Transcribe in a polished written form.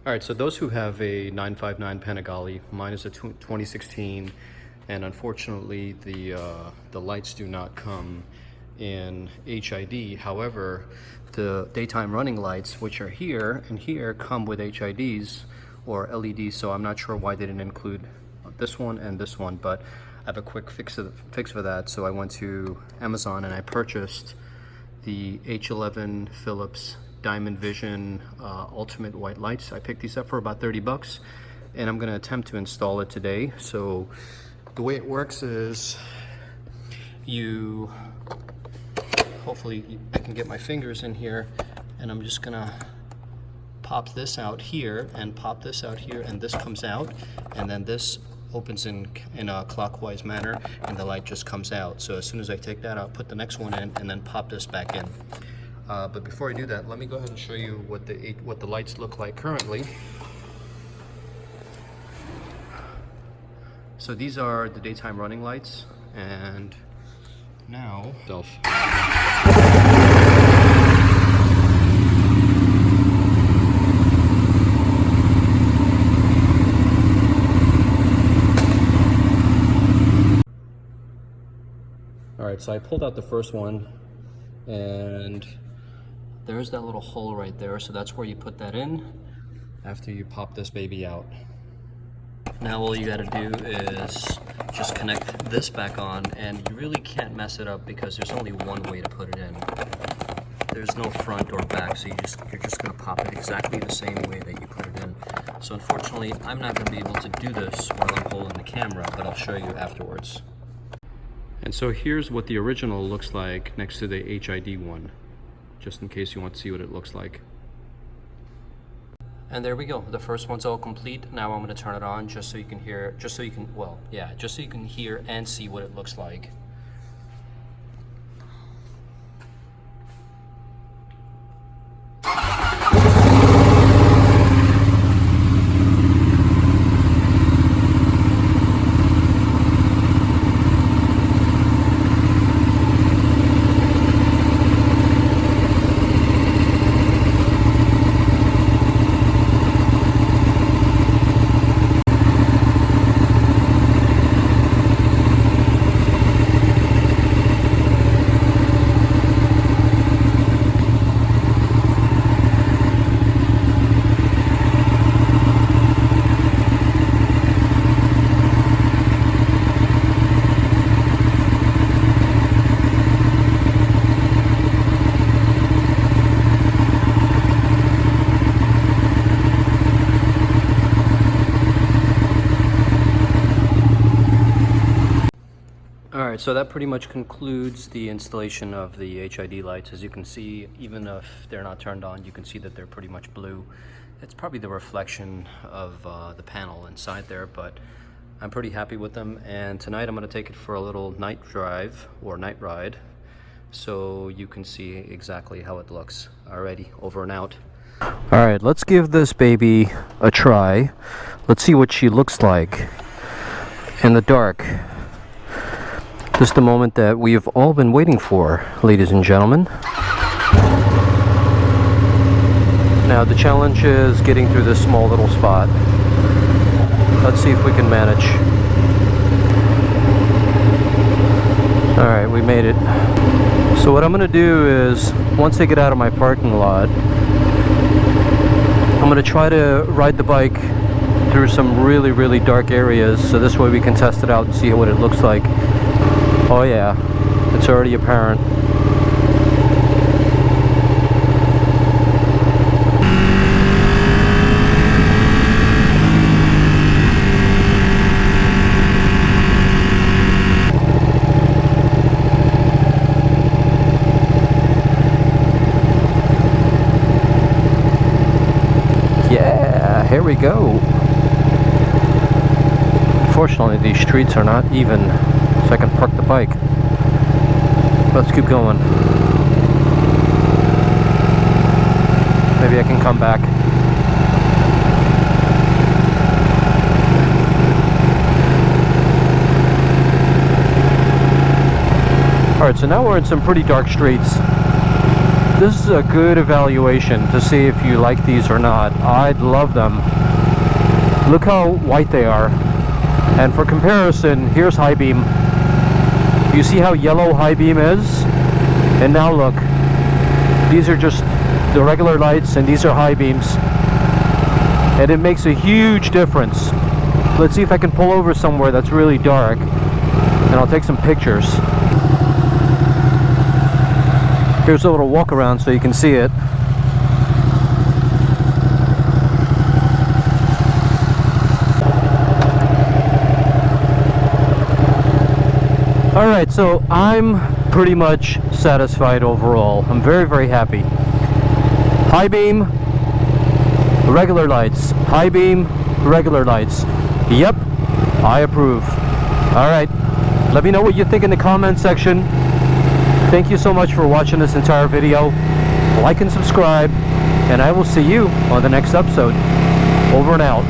All right, so those who have a 959 Panigale, mine is a 2016, and unfortunately the lights do not come in HID. However, the daytime running lights, which are here and here, come with HIDs or LEDs, so I'm not sure why they didn't include this one and this one, but I have a quick fix for that. So I went to Amazon and I purchased the H11 Philips Diamond Vision Ultimate White Lights. I picked these up for about 30 bucks and I'm going to attempt to install it today. So the way it works is hopefully I can get my fingers in here, and I'm just gonna pop this out here and pop this out here, and this comes out, and then this opens in a clockwise manner and the light just comes out. So as soon as I take that out, put the next one in and then pop this back in. But before I do that, let me go ahead and show you what the lights look like currently. So these are the daytime running lights, and now Alright, so I pulled out the first one, and there's that little hole right there, so that's where you put that in after you pop this baby out. Now all you gotta do is just connect this back on, and you really can't mess it up because there's only one way to put it in. There's no front or back, so you're just gonna pop it exactly the same way that you put it in. So unfortunately, I'm not gonna be able to do this while I'm holding the camera, but I'll show you afterwards. And so here's what the original looks like next to the HID one, just in case you want to see what it looks like. And there we go. The first one's all complete. Now I'm going to turn it on just so you can hear, just so you can hear and see what it looks like. Alright, so that pretty much concludes the installation of the HID lights. As you can see, even if they're not turned on, you can see that they're pretty much blue. It's probably the reflection of the panel inside there, but I'm pretty happy with them. And tonight I'm going to take it for a little night drive or night ride, so you can see exactly how it looks. Alrighty, over and out. Alright, let's give this baby a try. Let's see what she looks like in the dark. This is the moment that we have all been waiting for, ladies and gentlemen. Now the challenge is getting through this small little spot. Let's see if we can manage. Alright, we made it. So what I'm going to do is, once I get out of my parking lot, I'm going to try to ride the bike through some really dark areas, so this way we can test it out and see what it looks like. Oh yeah, it's already apparent. Yeah, here we go. Unfortunately, these streets are not even, so I can park the bike. Let's keep going. Maybe I can come back. Alright, so now we're in some pretty dark streets. This is a good evaluation to see if you like these or not. I'd love them. Look how white they are. And for comparison, here's high beam. You see how yellow high beam is? And now look, these are just the regular lights and these are high beams. And it makes a huge difference. Let's see if I can pull over somewhere that's really dark and I'll take some pictures. Here's a little walk around so you can see it. Alright, so I'm pretty much satisfied overall. I'm very, very happy. High beam, regular lights. High beam, regular lights. Yep, I approve. Alright, let me know what you think in the comment section. Thank you so much for watching this entire video. Like and subscribe, and I will see you on the next episode. Over and out.